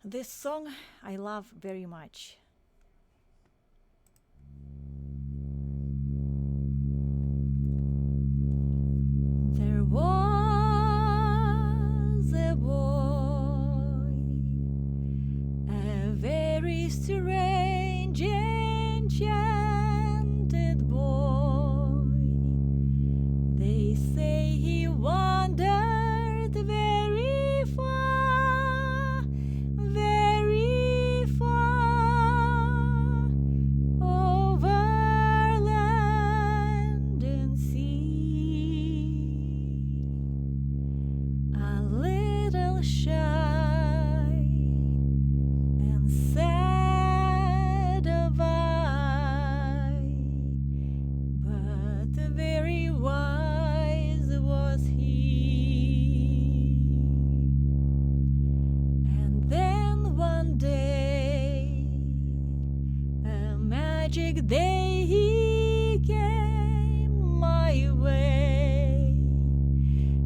This song I love very much. There was a boy, a very strange, enchanted boy. They say he wandered very far, over land and sea. A little shy and sad of eye, but very wise was he. And then one day, a magic day, he came my way,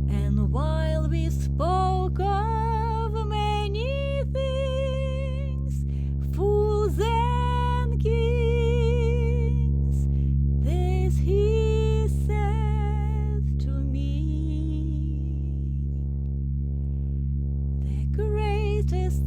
and while we spoke of many things, fools and kings, this he said to me: the greatest